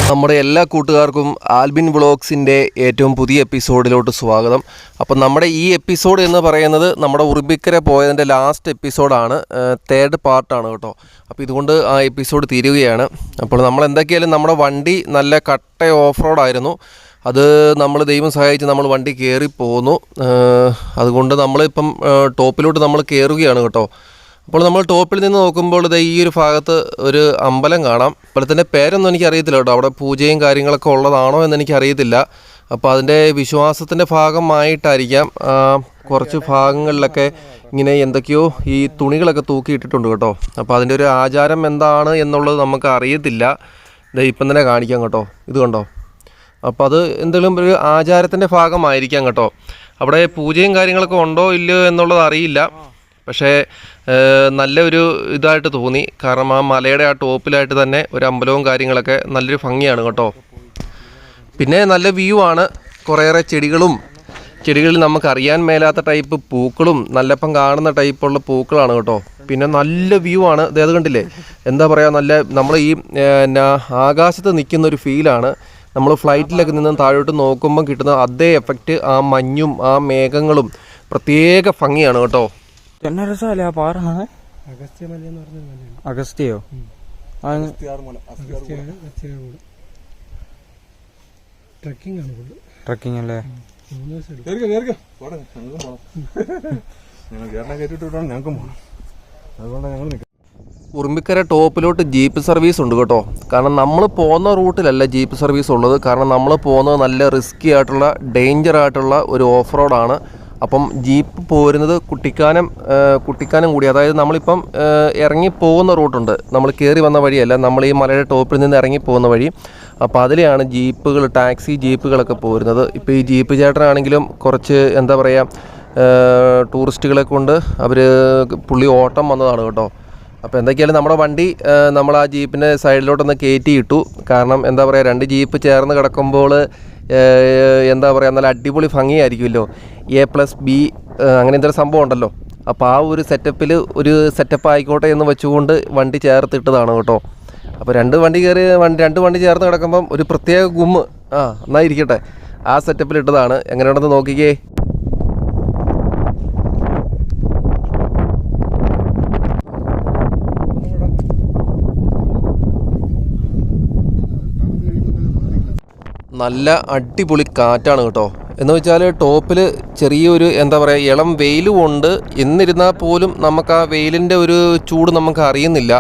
നമ്മുടെ എല്ലാ കൂട്ടുകാർക്കും ആൽബിൻ വ്ളോഗ്സിൻ്റെ ഏറ്റവും പുതിയ എപ്പിസോഡിലോട്ട് സ്വാഗതം. അപ്പം നമ്മുടെ ഈ എപ്പിസോഡ് എന്ന് പറയുന്നത് നമ്മുടെ ഉറുമ്പിക്കര പോയതിൻ്റെ ലാസ്റ്റ് എപ്പിസോഡാണ്, തേർഡ് പാർട്ടാണ് കേട്ടോ. അപ്പോൾ ഇതുകൊണ്ട് ആ എപ്പിസോഡ് തീരുകയാണ്. അപ്പോൾ നമ്മൾ എന്തൊക്കെയായാലും നമ്മുടെ വണ്ടി നല്ല കട്ട ഓഫ് റോഡായിരുന്നു. അത് നമ്മൾ ദൈവം സഹായിച്ച് നമ്മൾ വണ്ടി കയറി പോന്നു. അതുകൊണ്ട് നമ്മളിപ്പം ടോപ്പിലോട്ട് നമ്മൾ കയറുകയാണ് കേട്ടോ. അപ്പോൾ നമ്മൾ ടോപ്പിൽ നിന്ന് നോക്കുമ്പോൾ ഈ ഒരു ഭാഗത്ത് ഒരു അമ്പലം കാണാം. അമ്പലത്തിൻ്റെ പേരൊന്നും എനിക്കറിയത്തില്ല കേട്ടോ, അവിടെ പൂജയും കാര്യങ്ങളൊക്കെ ഉള്ളതാണോ എന്ന് എനിക്കറിയത്തില്ല. അപ്പോൾ അതിൻ്റെ വിശ്വാസത്തിൻ്റെ ഭാഗമായിട്ടായിരിക്കാം കുറച്ച് ഭാഗങ്ങളിലൊക്കെ ഇങ്ങനെ എന്തൊക്കെയോ ഈ തുണികളൊക്കെ തൂക്കിയിട്ടിട്ടുണ്ട് കേട്ടോ. അപ്പോൾ അതിൻ്റെ ഒരു ആചാരം എന്താണ് എന്നുള്ളത് നമുക്ക് അറിയത്തില്ല. ഇപ്പം തന്നെ കാണിക്കാം കേട്ടോ, ഇത് കണ്ടോ. അപ്പോൾ അത് എന്തെങ്കിലും ഒരു ആചാരത്തിൻ്റെ ഭാഗമായിരിക്കാം കേട്ടോ. അവിടെ പൂജയും കാര്യങ്ങളൊക്കെ ഉണ്ടോ ഇല്ലയോ എന്നുള്ളത് അറിയില്ല. പക്ഷേ നല്ലൊരു ഇതായിട്ട് തോന്നി, കാരണം ആ മലയുടെ ആ ടോപ്പിലായിട്ട് തന്നെ ഒരു അമ്പലവും കാര്യങ്ങളൊക്കെ നല്ലൊരു ഭംഗിയാണ് കേട്ടോ. പിന്നെ നല്ല വ്യൂ ആണ്, കുറേയേറെ ചെടികളിൽ നമുക്കറിയാൻ മേലാത്ത ടൈപ്പ് പൂക്കളും നല്ലപ്പം കാണുന്ന ടൈപ്പുള്ള പൂക്കളാണ് കേട്ടോ. പിന്നെ നല്ല വ്യൂ ആണ്. അത് കണ്ടില്ലേ, എന്താ പറയുക, നല്ല നമ്മൾ ഈ ആകാശത്ത് നിൽക്കുന്ന ഒരു ഫീലാണ്. നമ്മൾ ഫ്ലൈറ്റിലൊക്കെ നിന്ന് താഴോട്ട് നോക്കുമ്പം കിട്ടുന്ന അതേ എഫക്റ്റ് ആ മഞ്ഞും ആ മേഘങ്ങളും പ്രത്യേക ഭംഗിയാണ് കേട്ടോ. എന്നാ രസമല്ലേ ആ പാറ? അഗസ്ത്യോ? ട്രക്കിംഗ് അല്ലേ? ഉറുമ്പിക്കര ടോപ്പിലോട്ട് ജീപ്പ് സർവീസ് ഉണ്ട് കേട്ടോ. കാരണം നമ്മൾ പോകുന്ന റൂട്ടിലല്ല ജീപ്പ് സർവീസ് ഉള്ളത്. കാരണം നമ്മൾ പോകുന്നത് നല്ല റിസ്കി ആയിട്ടുള്ള ഡേഞ്ചർ ആയിട്ടുള്ള ഒരു ഓഫ് റോഡാണ്. അപ്പം ജീപ്പ് പോരുന്നത് കുട്ടിക്കാനം കൂടി, അതായത് നമ്മളിപ്പം ഇറങ്ങി പോകുന്ന റൂട്ടുണ്ട്, നമ്മൾ കയറി വന്ന വഴിയല്ല, നമ്മൾ ഈ മലയുടെ ടോപ്പിൽ നിന്ന് ഇറങ്ങി പോകുന്ന വഴി. അപ്പോൾ അതിലെയാണ് ജീപ്പുകൾ, ടാക്സി ജീപ്പുകളൊക്കെ പോരുന്നത്. ഇപ്പോൾ ഈ ജീപ്പ് ചേട്ടനാണെങ്കിലും കുറച്ച് എന്താ പറയുക, ടൂറിസ്റ്റുകളെ കൊണ്ട് പുള്ളി ഓട്ടം വന്നതാണ് കേട്ടോ. അപ്പോൾ എന്തൊക്കെയാലും നമ്മുടെ വണ്ടി നമ്മൾ ആ ജീപ്പിൻ്റെ സൈഡിലോട്ടൊന്ന് കയറ്റിയിട്ടു. കാരണം എന്താ പറയുക, രണ്ട് ജീപ്പ് ചേർന്ന് കിടക്കുമ്പോൾ എന്താ പറയുക, നല്ല അടിപൊളി ഭംഗിയായിരിക്കുമല്ലോ. A+B അങ്ങനെ എന്തൊരു സംഭവം ഉണ്ടല്ലോ. അപ്പോൾ ആ ഒരു സെറ്റപ്പിൽ ഒരു സെറ്റപ്പ് ആയിക്കോട്ടെ എന്ന് വെച്ചുകൊണ്ട് വണ്ടി ചേർത്തിട്ടതാണ് കേട്ടോ. അപ്പോൾ രണ്ട് വണ്ടി ചേർന്ന് കിടക്കുമ്പം ഒരു പ്രത്യേക ഗുമ്മ് എന്നായിരിക്കട്ടെ, ആ സെറ്റപ്പിൽ ഇട്ടതാണ്. എങ്ങനെയുണ്ടെന്ന് നോക്കിക്കേ. നല്ല അടിപൊളി കാറ്റാണ് കേട്ടോ. എന്ന് വെച്ചാൽ ടോപ്പിൽ ചെറിയൊരു എന്താ പറയുക, ഇളം വെയിലും ഉണ്ട്. എന്നിരുന്നാൽ പോലും നമുക്ക് ആ വെയിലിൻ്റെ ഒരു ചൂട് നമുക്ക് അറിയുന്നില്ല.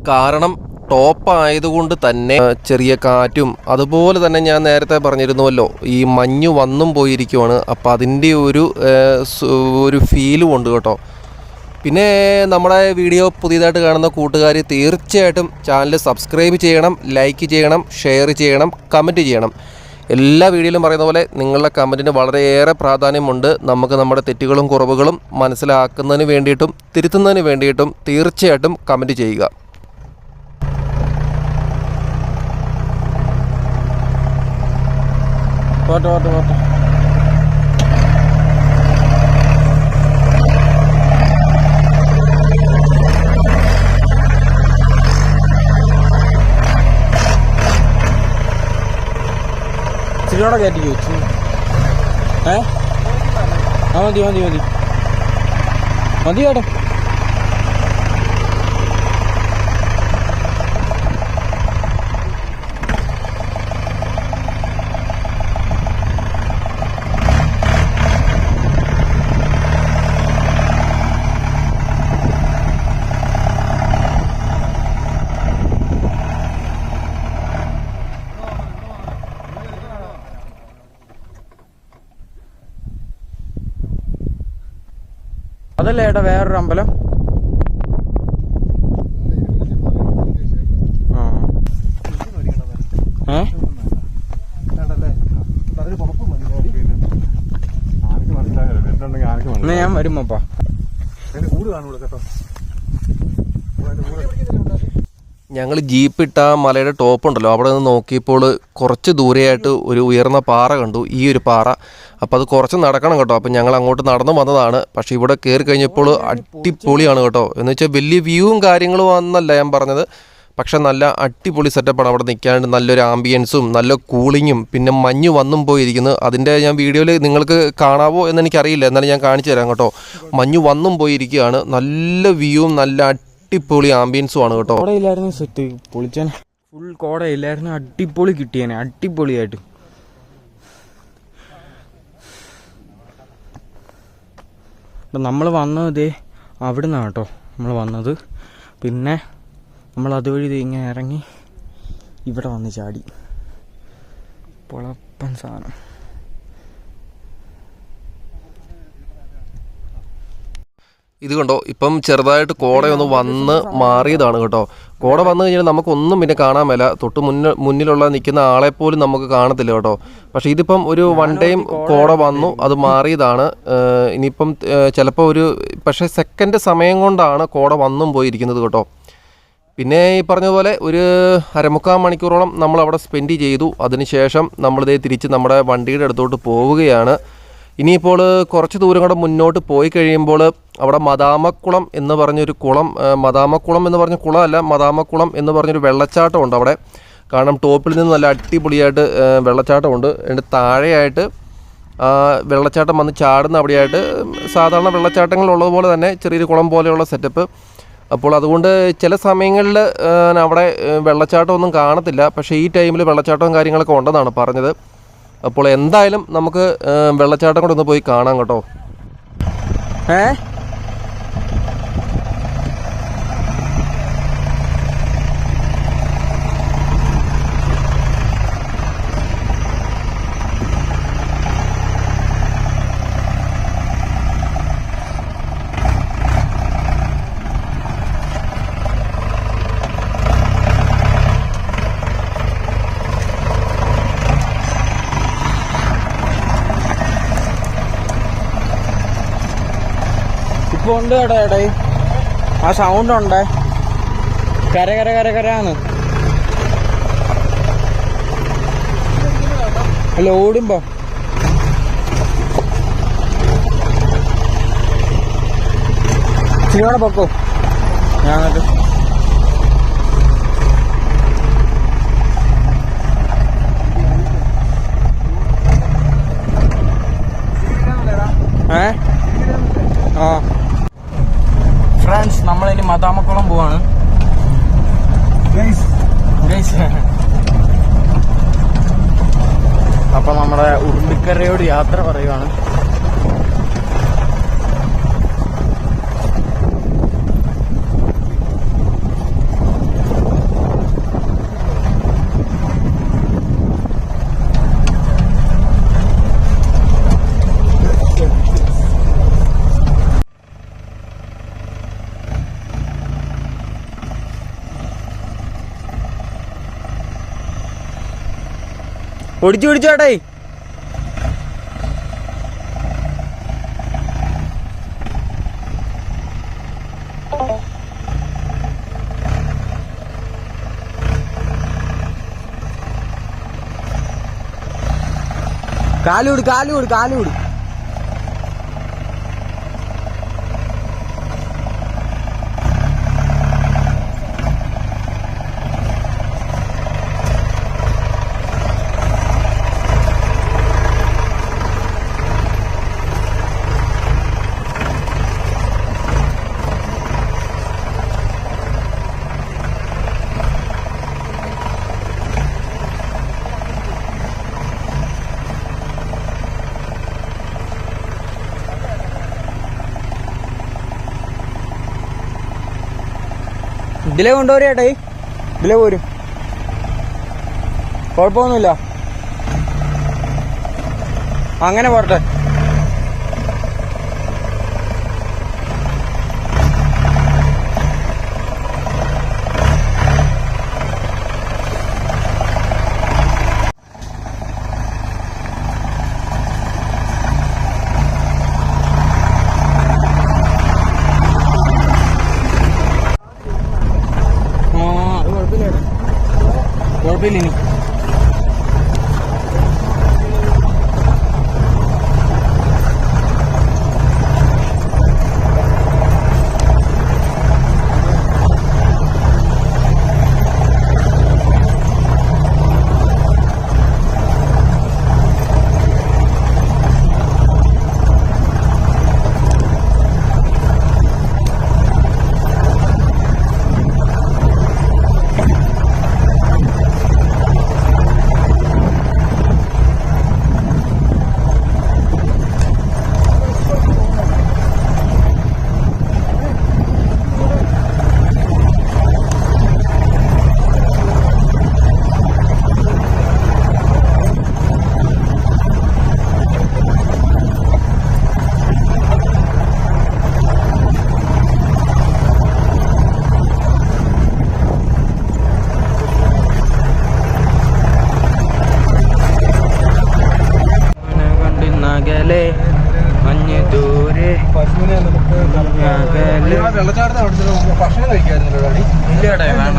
കാരണം ടോപ്പായതുകൊണ്ട് തന്നെ ചെറിയ കാറ്റും, അതുപോലെ തന്നെ ഞാൻ നേരത്തെ പറഞ്ഞിരുന്നുവല്ലോ, ഈ മഞ്ഞ് വന്നും പോയിരിക്കുവാണ്. അപ്പോൾ അതിൻ്റെ ഒരു ഫീലും ഉണ്ട് കേട്ടോ. പിന്നെ നമ്മുടെ വീഡിയോ പുതിയതായിട്ട് കാണുന്ന കൂട്ടുകാർ തീർച്ചയായിട്ടും ചാനൽ സബ്സ്ക്രൈബ് ചെയ്യണം, ലൈക്ക് ചെയ്യണം, ഷെയർ ചെയ്യണം, കമൻറ്റ് ചെയ്യണം. എല്ലാ വീഡിയോയിലും പറയുന്ന പോലെ നിങ്ങളുടെ കമൻറ്റിന് വളരെയേറെ പ്രാധാന്യമുണ്ട്. നമുക്ക് നമ്മുടെ തെറ്റുകളും കുറവുകളും മനസ്സിലാക്കുന്നതിന് വേണ്ടിയിട്ടും തിരുത്തുന്നതിന് വേണ്ടിയിട്ടും തീർച്ചയായിട്ടും കമൻറ്റ് ചെയ്യുക. ഇച്ചിരിയോടെ കയറ്റി ചോദിച്ചു. മതി ചേട്ടാ. അതല്ലേ ഏട്ടാ വേറൊരു അമ്പലം? ഞാൻ വരുമ്പോപ്പാ. ഞങ്ങൾ ജീപ്പിട്ട മലയുടെ ടോപ്പ് ഉണ്ടല്ലോ, അവിടെ നിന്ന് നോക്കിയപ്പോൾ കുറച്ച് ദൂരെയായിട്ട് ഒരു ഉയർന്ന പാറ കണ്ടു, ഈ ഒരു പാറ. അപ്പോൾ അത് കുറച്ച് നടക്കണം കേട്ടോ. അപ്പോൾ ഞങ്ങൾ അങ്ങോട്ട് നടന്നു വന്നതാണ്. പക്ഷേ ഇവിടെ കയറി കഴിഞ്ഞപ്പോൾ അടിപൊളിയാണ് കേട്ടോ. എന്ന് വെച്ചാൽ വലിയ വ്യൂവും കാര്യങ്ങളും ആണെന്നല്ല ഞാൻ പറഞ്ഞത്, പക്ഷെ നല്ല അടിപൊളി സെറ്റപ്പാണ് അവിടെ നിൽക്കാണ്ട്. നല്ലൊരു ആംബിയൻസും നല്ല കൂളിങ്ങും പിന്നെ മഞ്ഞ് വന്നും പോയിരിക്കുന്നു. അതിൻ്റെ ഞാൻ വീഡിയോയിൽ നിങ്ങൾക്ക് കാണാവോ എന്നെനിക്കറിയില്ല, എന്നാലും ഞാൻ കാണിച്ചു തരാം കേട്ടോ. മഞ്ഞ് വന്നും പോയിരിക്കുകയാണ്. നല്ല വ്യൂവും നല്ല അടിപൊളി ആംബിയൻസും ആണ് കേട്ടോ. കോടയില്ലായിരുന്നു സെറ്റ് പൊളിച്ചാൻ, ഫുൾ കോടയില്ലായിരുന്നു, അടിപൊളി കിട്ടിയേനെ, അടിപൊളിയായിട്ട്. നമ്മൾ വന്നത് അവിടെ നിന്നാണ് കേട്ടോ നമ്മൾ വന്നത്. പിന്നെ നമ്മൾ അതുവഴി ഇങ്ങനെ ഇറങ്ങി ഇവിടെ വന്ന് ചാടി. പൊളപ്പൻ സാധനം. ഇത് കണ്ടോ, ഇപ്പം ചെറുതായിട്ട് കോടയൊന്ന് വന്ന് മാറിയതാണ് കേട്ടോ. കോട വന്നു കഴിഞ്ഞാൽ നമുക്കൊന്നും പിന്നെ കാണാൻ മേല. തൊട്ട് മുന്നിലുള്ള നിൽക്കുന്ന ആളെപ്പോലും നമുക്ക് കാണത്തില്ല കേട്ടോ. പക്ഷേ ഇതിപ്പം ഒരു വൺ ടൈം കോട വന്നു, അത് മാറിയതാണ്. ഇനിയിപ്പം ചിലപ്പോൾ പക്ഷേ സെക്കൻഡ് സമയം കൊണ്ടാണ് കോട വന്നും പോയിരിക്കുന്നത് കേട്ടോ. പിന്നെ ഈ പറഞ്ഞതുപോലെ ഒരു 1/4 മണിക്കൂറോളം നമ്മളവിടെ സ്പെൻഡ് ചെയ്തു. അതിനുശേഷം നമ്മളിതേ തിരിച്ച് നമ്മുടെ വണ്ടിയുടെ അടുത്തോട്ട് പോവുകയാണ്. ഇനിയിപ്പോൾ കുറച്ച് ദൂരം കൂടെ മുന്നോട്ട് പോയി കഴിയുമ്പോൾ അവിടെ മദാമക്കുളം എന്ന് പറഞ്ഞൊരു കുളം, മദാമക്കുളം എന്ന് പറഞ്ഞ കുളമല്ല, മദാമക്കുളം എന്ന് പറഞ്ഞൊരു വെള്ളച്ചാട്ടമുണ്ട് അവിടെ. കാരണം ടോപ്പിൽ നിന്ന് നല്ല അടിപൊളിയായിട്ട് വെള്ളച്ചാട്ടമുണ്ട്. അതിൻ്റെ താഴെയായിട്ട് വെള്ളച്ചാട്ടം വന്ന് ചാടുന്ന അവിടെയായിട്ട് സാധാരണ വെള്ളച്ചാട്ടങ്ങളുള്ളതുപോലെ തന്നെ ചെറിയൊരു കുളം പോലെയുള്ള സെറ്റപ്പ്. അപ്പോൾ അതുകൊണ്ട് ചില സമയങ്ങളിൽ അവിടെ വെള്ളച്ചാട്ടമൊന്നും കാണത്തില്ല. പക്ഷേ ഈ ടൈമിൽ വെള്ളച്ചാട്ടവും കാര്യങ്ങളൊക്കെ ഉണ്ടെന്നാണ് പറഞ്ഞത്. അപ്പോൾ എന്തായാലും നമുക്ക് വെള്ളച്ചാട്ടം കൂടെ ഒന്ന് പോയി കാണാം കേട്ടോ. ഇപ്പോൾ ഉണ്ട് കേട്ടോ ഏടേ, ആ സൗണ്ട് ഉണ്ട്, കര കര കര കരാന്ന്. അല്ല ഓടുമ്പോ ശരിയോടെ പൊക്കോ. ഞാൻ ഫ്രണ്ട്സ്, നമ്മളിനി മദാമക്കുളം പോവാണ്. അപ്പൊ നമ്മുടെ ഉറുമ്പിക്കരയോട് യാത്ര പറയുവാണ്. ഒടിച്ചു പിടിച്ചോട്ടെ. കാലുകൂടി കാലുകൂടി കാലുകൂടി. ഇതിലേ കൊണ്ടുപോരേട്ടെ, ഇതിലേ പോരും, കുഴപ്പമൊന്നുമില്ല, അങ്ങനെ പോരട്ടെ. കുഴപ്പമില്ല. ഇനി ഇല്ല ചേട്ടാ വേണ്ട.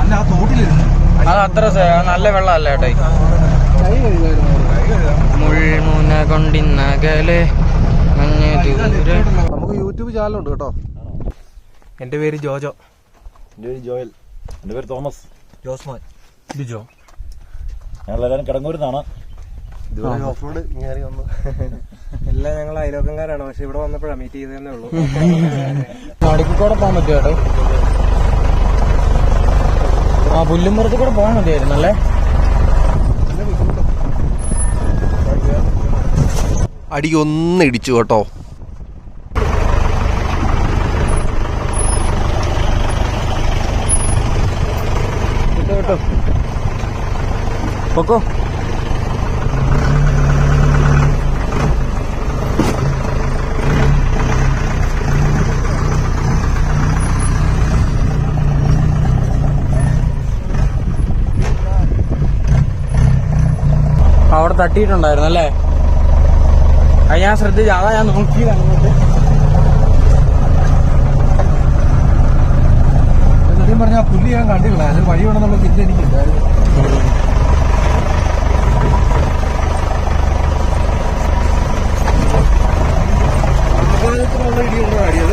അല്ല ആ തോട്ടിലിരുന്നു അത് അത്ര നല്ല വെള്ളമല്ല ചേട്ടായി. കൈ കഴുകായിരുന്നു. മുൾമുന കൊണ്ടിന്നകലെ മഞ്ഞ ദൂരെ. നമുക്ക് യൂട്യൂബ് ചാനലുണ്ട് കേട്ടോ. എൻ്റെ പേര് ജോജോ. എൻ്റെ പേര് ജോയൽ. എൻ്റെ പേര് തോമസ്. ജോസ്മാൻ. ലിജോ. ഞങ്ങളെല്ലാവരും കിടങ്ങൂരിന്നാണ്. ഇതുവരെ ഓഫ് റോഡ് ഇങ്ങനെ വന്നു. എല്ലാം ഞങ്ങൾ അയലോക്കംകാരാണ്. പക്ഷെ ഇവിടെ വന്നപ്പോഴാണ് മീറ്റ് ചെയ്തതന്നെ ഉള്ളൂ. നടുക്കൂടെ പോകാൻ പറ്റുമോ ചേട്ടാ? ആ പുല്ലുമ്പുറത്ത് കൂടെ പോകാൻ മതിയായിരുന്നല്ലേ? അടി ഒന്ന് ഇടിച്ചു കേട്ടോ. കേട്ടോ പൊക്കോ. അവിടെ തട്ടിയിട്ടുണ്ടായിരുന്നു അല്ലേ? അത് ഞാൻ ശ്രദ്ധിച്ചു. അതാ ഞാൻ നോക്കിയത് അങ്ങോട്ട്. സത്യം പറഞ്ഞാൽ പുല്ല് ഞാൻ കണ്ടില്ല. അതിന് വഴി വേണമെന്നുള്ള ചിന്ത എനിക്കുണ്ടായിരുന്നു. ഇടിയുള്ള കാര്യം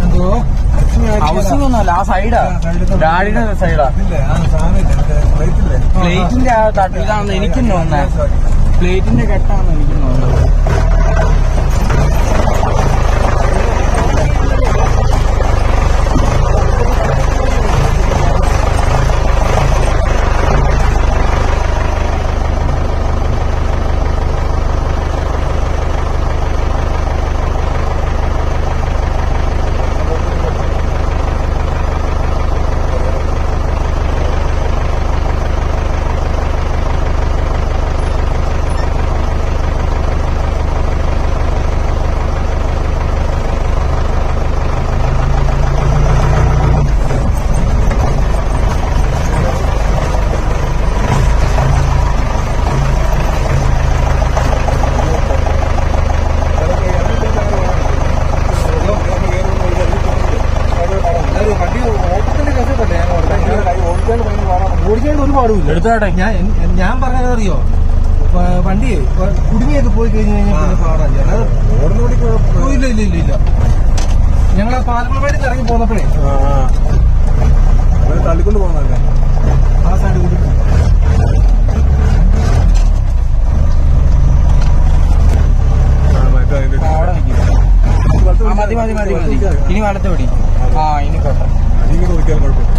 എന്തോ ഹൗസിംഗ് ഒന്നുമല്ല, ആ സൈഡാ, ഡാഡിയുടെ സൈഡാ. പ്ലേറ്റിന്റെ ആ ഇതാണെന്ന് എനിക്കും തോന്നുന്നത്. പ്ലേറ്റിന്റെ കെട്ടാണെന്ന് എനിക്കും തോന്നുന്നത്. ഓടിക്കാൻ ഒരു പാടുമില്ല. എടുത്തോട്ടെ. ഞാൻ പറഞ്ഞതറിയോ, വണ്ടിയെ കുടുങ്ങിയൊക്കെ പോയി കഴിഞ്ഞ് കഴിഞ്ഞാൽ പിന്നെ പാടാല്ല. അല്ലാതെ ഇല്ല ഇല്ല ഇല്ല ഇല്ല. ഞങ്ങൾ ആ പാലപ്പുഴ ഇറങ്ങി പോന്നപ്പോഴേ തള്ളിക്കൊണ്ട് പോകുന്നതല്ലേ ആ സൈഡ് കൂടി. മതി മതി മതി മതി. ഇനി വലത്ത് പിടി. ആ ഇനി പോട്ടെ. ഇങ്ങനെ നോക്കിയാൽ കുഴപ്പമില്ല.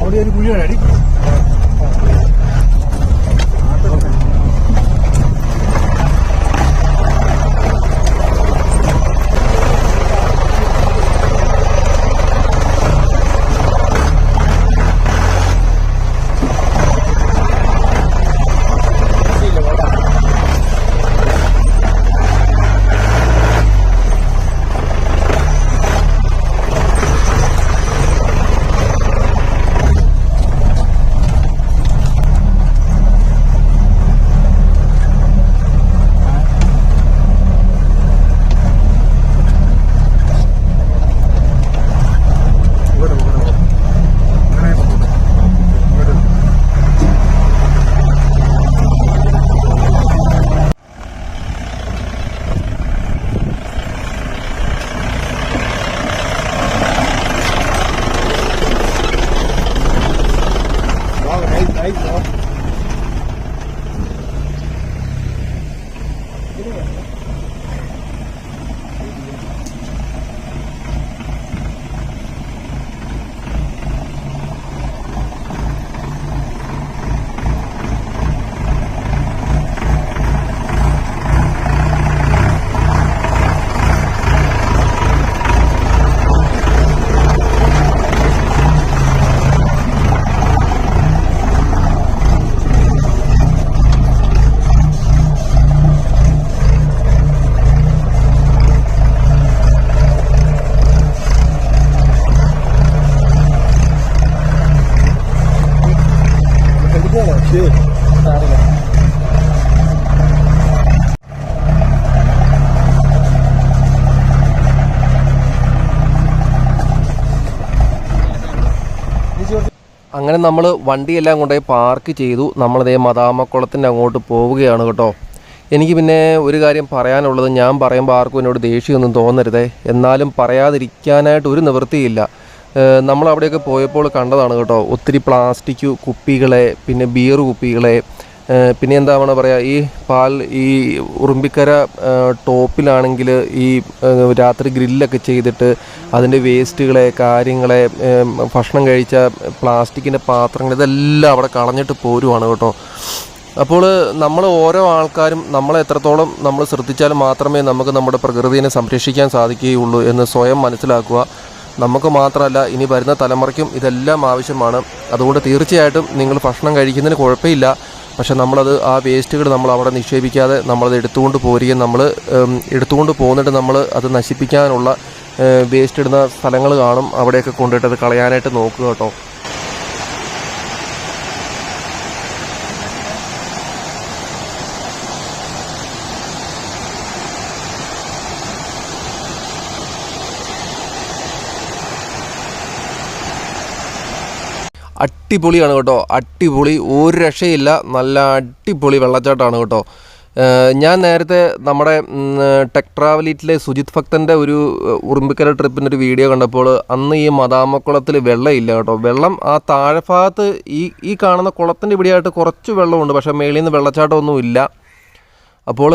അവിടെ ഒരു കുഴിയാണ് അടി. അങ്ങനെ നമ്മൾ വണ്ടിയെല്ലാം കൊണ്ടുപോയി പാർക്ക് ചെയ്തു. നമ്മളതേ മദാമക്കുളത്തിൻ്റെ അങ്ങോട്ട് പോവുകയാണ് കേട്ടോ. എനിക്ക് പിന്നെ ഒരു കാര്യം പറയാനുള്ളത്, ഞാൻ പറയുമ്പോൾ ആർക്കും എന്നോട് ദേഷ്യമൊന്നും തോന്നരുതേ, എന്നാലും പറയാതിരിക്കാനായിട്ട് ഒരു നിവൃത്തിയില്ല. നമ്മളവിടെയൊക്കെ പോയപ്പോൾ കണ്ടതാണ് കേട്ടോ, ഒത്തിരി പ്ലാസ്റ്റിക് കുപ്പികളെ, പിന്നെ ബിയർ കുപ്പികളെ, പിന്നെ എന്താണ് പറയുക, ഈ ഉറുമ്പിക്കര ടോപ്പിലാണെങ്കിൽ ഈ രാത്രി ഗ്രില്ലൊക്കെ ചെയ്തിട്ട് അതിൻ്റെ വേസ്റ്റുകളെ കാര്യങ്ങളെ, ഭക്ഷണം കഴിച്ച പ്ലാസ്റ്റിക്കിൻ്റെ പാത്രങ്ങൾ, ഇതെല്ലാം അവിടെ കളഞ്ഞിട്ട് പോരുവാണ് കേട്ടോ. അപ്പോൾ നമ്മൾ ഓരോ ആൾക്കാരും നമ്മളെ എത്രത്തോളം നമ്മൾ ശ്രദ്ധിച്ചാൽ മാത്രമേ നമുക്ക് നമ്മുടെ പ്രകൃതിയെ സംരക്ഷിക്കാൻ സാധിക്കുകയുള്ളൂ എന്ന് സ്വയം മനസ്സിലാക്കുക. നമുക്ക് മാത്രമല്ല, ഇനി വരുന്ന തലമുറയ്ക്കും ഇതെല്ലാം ആവശ്യമാണ്. അതുകൊണ്ട് തീർച്ചയായിട്ടും നിങ്ങൾ ഭക്ഷണം കഴിക്കുന്നതിന് കുഴപ്പമില്ല, പക്ഷെ നമ്മളത് ആ വേസ്റ്റുകൾ നമ്മൾ അവിടെ നിക്ഷേപിക്കാതെ നമ്മളത് എടുത്തുകൊണ്ട് പോരുകയും നമ്മൾ എടുത്തുകൊണ്ട് പോന്നിട്ട് നമ്മൾ അത് നശിപ്പിക്കാനുള്ള വേസ്റ്റ് ഇടുന്ന സ്ഥലങ്ങൾ കാണും, അവിടെയൊക്കെ കൊണ്ടുപോയിട്ട് അത് കളയാനായിട്ട് നോക്കുക കേട്ടോ. അടിപൊളിയാണ് കേട്ടോ, അടിപൊളി, ഒരു രക്ഷയില്ല, നല്ല അടിപൊളി വെള്ളച്ചാട്ടമാണ് കേട്ടോ. ഞാൻ നേരത്തെ നമ്മുടെ ടെക് ട്രാവലിറ്റിലെ സുജിത് ഭക്തൻ്റെ ഒരു ഉറുമ്പിക്കര ട്രിപ്പിൻ്റെ ഒരു വീഡിയോ കണ്ടപ്പോൾ അന്ന് ഈ മദാമക്കുളത്തിൽ വെള്ളമില്ല കേട്ടോ. വെള്ളം ആ താഴെഭാഗത്ത് ഈ കാണുന്ന കുളത്തിൻ്റെ ഇവിടെയായിട്ട് കുറച്ച് വെള്ളമുണ്ട്, പക്ഷേ മേളിൽ നിന്ന് വെള്ളച്ചാട്ടമൊന്നും ഇല്ല. അപ്പോൾ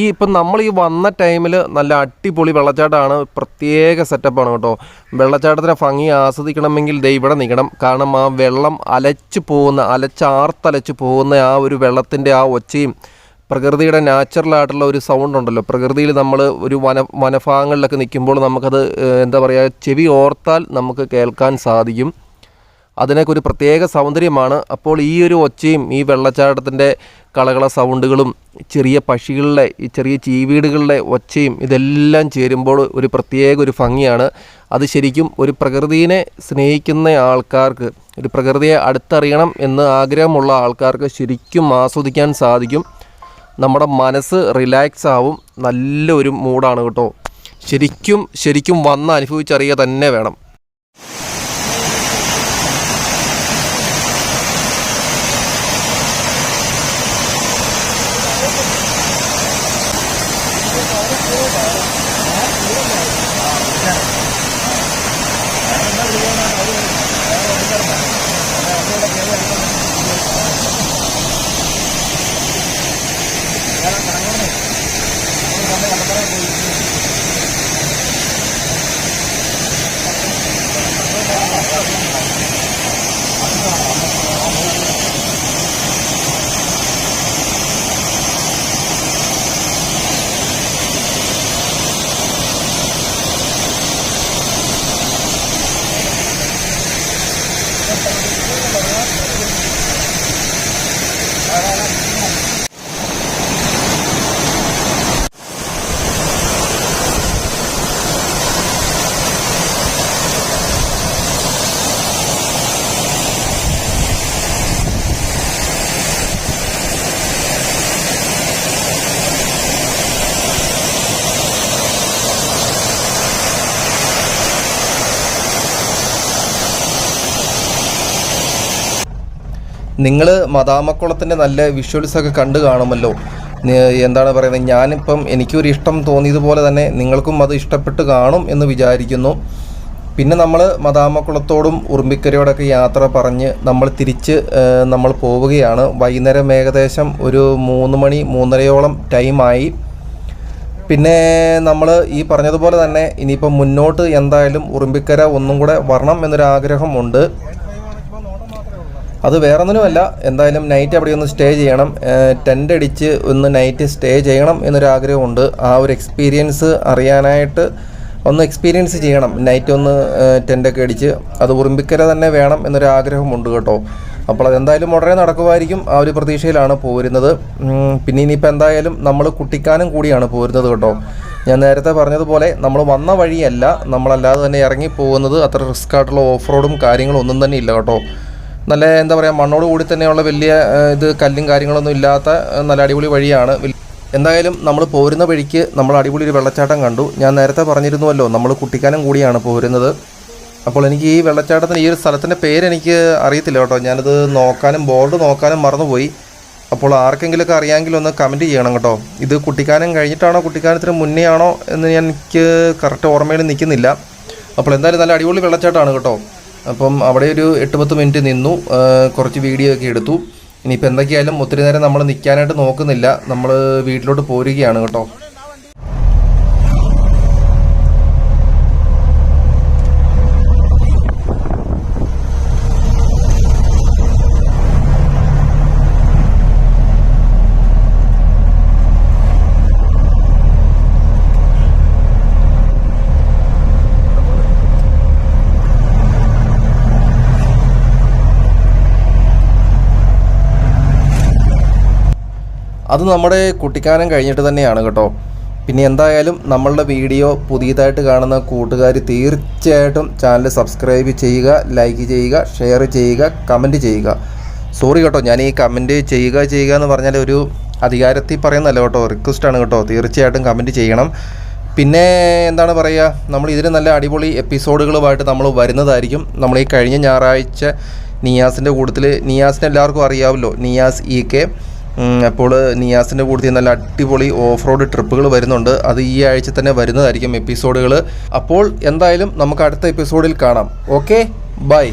ഇപ്പം നമ്മൾ ഈ വന്ന ടൈമിൽ നല്ല അടിപൊളി വെള്ളച്ചാട്ടമാണ്, പ്രത്യേക സെറ്റപ്പാണ് കേട്ടോ. വെള്ളച്ചാട്ടത്തിൻ്റെ ഭംഗി ആസ്വദിക്കണമെങ്കിൽ ദേ ഇവിടെ നിൽക്കണം. കാരണം ആ വെള്ളം അലച്ചലച്ച് പോകുന്ന ആ ഒരു വെള്ളത്തിൻ്റെ ആ ഒച്ചയും പ്രകൃതിയുടെ നാച്ചുറലായിട്ടുള്ള ഒരു സൗണ്ട് ഉണ്ടല്ലോ, പ്രകൃതിയിൽ നമ്മൾ ഒരു വനഭാഗങ്ങളിലൊക്കെ നിൽക്കുമ്പോൾ നമുക്കത് എന്താ പറയുക, ചെവി ഓർത്താൽ നമുക്ക് കേൾക്കാൻ സാധിക്കും. അതിനൊക്കെ ഒരു പ്രത്യേക സൗന്ദര്യമാണ്. അപ്പോൾ ഈ ഒരു ഒച്ചയും ഈ വെള്ളച്ചാട്ടത്തിൻ്റെ കളകള സൗണ്ടുകളും ചെറിയ പക്ഷികളുടെ, ഈ ചെറിയ ചീവീടുകളുടെ ഒച്ചയും ഇതെല്ലാം ചേരുമ്പോൾ ഒരു പ്രത്യേക ഒരു ഭംഗിയാണ്. അത് ശരിക്കും ഒരു പ്രകൃതിയെ സ്നേഹിക്കുന്ന ആൾക്കാർക്ക്, ഒരു പ്രകൃതിയെ അടുത്തറിയണം എന്ന് ആഗ്രഹമുള്ള ആൾക്കാർക്ക് ശരിക്കും ആസ്വദിക്കാൻ സാധിക്കും. നമ്മുടെ മനസ്സ് റിലാക്സ് ആവും, നല്ലൊരു മൂഡാണ് കേട്ടോ. ശരിക്കും വന്ന് അനുഭവിച്ചറിയുക തന്നെ വേണം. നിങ്ങൾ മദാമക്കുളത്തിൻ്റെ നല്ല വിഷ്വൽസൊക്കെ കണ്ടു കാണുമല്ലോ. എന്താണ് പറയുന്നത്, ഞാനിപ്പം എനിക്കൊരു ഇഷ്ടം തോന്നിയതുപോലെ തന്നെ നിങ്ങൾക്കും അത് ഇഷ്ടപ്പെട്ട് കാണും എന്ന് വിചാരിക്കുന്നു. പിന്നെ നമ്മൾ മദാമക്കുളത്തോടും ഉറുമ്പിക്കരയോടൊക്കെ യാത്ര പറഞ്ഞ് നമ്മൾ പോവുകയാണ്. വൈകുന്നേരം ഏകദേശം ഒരു 3 മണി 3:30 ടൈമായി. പിന്നെ നമ്മൾ ഈ പറഞ്ഞതുപോലെ തന്നെ ഇനിയിപ്പം മുന്നോട്ട് എന്തായാലും ഉറുമ്പിക്കര ഒന്നും കൂടെ വരണം എന്നൊരാഗ്രഹമുണ്ട്. അത് വേറൊന്നിനുമല്ല, എന്തായാലും നൈറ്റ് അവിടെ ഒന്ന് സ്റ്റേ ചെയ്യണം, ടെൻ്റ് അടിച്ച് ഒന്ന് നൈറ്റ് സ്റ്റേ ചെയ്യണം എന്നൊരാഗ്രഹമുണ്ട്. ആ ഒരു എക്സ്പീരിയൻസ് അറിയാനായിട്ട് ഒന്ന് എക്സ്പീരിയൻസ് ചെയ്യണം, നൈറ്റ് ഒന്ന് ടെൻ്റൊക്കെ അടിച്ച്. അത് ഉറുമ്പിക്കര തന്നെ വേണം എന്നൊരാഗ്രഹമുണ്ട് കേട്ടോ. അപ്പോൾ അതെന്തായാലും ഉടനെ നടക്കുമായിരിക്കും, ആ ഒരു പ്രതീക്ഷയിലാണ് പോരുന്നത്. പിന്നെ ഇനിയിപ്പോൾ എന്തായാലും നമ്മൾ കുട്ടിക്കാനം കൂടിയാണ് പോരുന്നത് കേട്ടോ. ഞാൻ നേരത്തെ പറഞ്ഞതുപോലെ നമ്മൾ വന്ന വഴിയല്ല, നമ്മളല്ലാതെ തന്നെ ഇറങ്ങി പോകുന്നത്. അത്ര റിസ്ക് ആയിട്ടുള്ള ഓഫ് റോഡും കാര്യങ്ങളും ഒന്നും തന്നെ ഇല്ല കേട്ടോ. നല്ല എന്താ പറയുക മണ്ണോട് കൂടി തന്നെയുള്ള വലിയ ഇത് കല്ലും കാര്യങ്ങളൊന്നും ഇല്ലാത്ത നല്ല അടിപൊളി വഴിയാണ്. എന്തായാലും നമ്മൾ പോരുന്ന വഴിക്ക് നമ്മൾ അടിപൊളി ഒരു വെള്ളച്ചാട്ടം കണ്ടു. ഞാൻ നേരത്തെ പറഞ്ഞിരുന്നുവല്ലോ നമ്മൾ കുട്ടിക്കാനം കൂടിയാണ് പോരുന്നത്. അപ്പോൾ എനിക്ക് ഈ വെള്ളച്ചാട്ടത്തിന് ഈ ഒരു സ്ഥലത്തിൻ്റെ പേരെനിക്ക് അറിയത്തില്ല കേട്ടോ. ഞാനത് നോക്കാനും ബോർഡ് നോക്കാനും മറന്നുപോയി. അപ്പോൾ ആർക്കെങ്കിലുമൊക്കെ അറിയാമെങ്കിൽ ഒന്ന് കമൻറ്റ് ചെയ്യണം കേട്ടോ. ഇത് കുട്ടിക്കാനം കഴിഞ്ഞിട്ടാണോ കുട്ടിക്കാനത്തിന് മുന്നേ ആണോ എന്ന് എനിക്ക് കറക്റ്റ് ഓർമ്മയിൽ നിൽക്കുന്നില്ല. അപ്പോൾ എന്തായാലും നല്ല അടിപൊളി വെള്ളച്ചാട്ടമാണ് കേട്ടോ. അപ്പം അവിടെ ഒരു 8-10 മിനിറ്റ് നിന്നു, കുറച്ച് വീഡിയോ ഒക്കെ എടുത്തു. ഇനിയിപ്പോൾ എന്തൊക്കെയായാലും ഒത്തിരി നേരം നമ്മൾ നിൽക്കാനായിട്ട് നോക്കുന്നില്ല, നമ്മൾ വീട്ടിലോട്ട് പോരുകയാണ് കേട്ടോ. അത് നമ്മുടെ കുട്ടിക്കാനം കഴിഞ്ഞിട്ട് തന്നെയാണ് കേട്ടോ. പിന്നെ എന്തായാലും നമ്മളുടെ വീഡിയോ പുതിയതായിട്ട് കാണുന്ന കൂട്ടുകാർ തീർച്ചയായിട്ടും ചാനൽ സബ്സ്ക്രൈബ് ചെയ്യുക, ലൈക്ക് ചെയ്യുക, ഷെയർ ചെയ്യുക, കമൻറ്റ് ചെയ്യുക. സോറി കേട്ടോ, ഞാൻ ഈ കമൻറ്റ് ചെയ്യുക എന്ന് പറഞ്ഞാൽ ഒരു അധികാരത്തിൽ പറയുന്നതല്ല കേട്ടോ, റിക്വസ്റ്റാണ് കേട്ടോ. തീർച്ചയായിട്ടും കമൻറ്റ് ചെയ്യണം. പിന്നെ എന്താണ് പറയുക, നമ്മൾ ഇതിന് നല്ല അടിപൊളി എപ്പിസോഡുകളുമായിട്ട് നമ്മൾ വരുന്നതായിരിക്കും. നമ്മൾ ഈ കഴിഞ്ഞ ഞായറാഴ്ച നിയാസിൻ്റെ കൂട്ടത്തിൽ, നിയാസിനെ എല്ലാവർക്കും അറിയാമല്ലോ, നിയാസ് EK. അപ്പോൾ നിയാസിൻ്റെ കൂട്ടത്തിൽ നല്ല അടിപൊളി ഓഫ് റോഡ് ട്രിപ്പുകൾ വരുന്നുണ്ട്. അത് ഈ ആഴ്ച തന്നെ വരുന്നതായിരിക്കും എപ്പിസോഡുകൾ. അപ്പോൾ എന്തായാലും നമുക്ക് അടുത്ത എപ്പിസോഡിൽ കാണാം. Okay, by.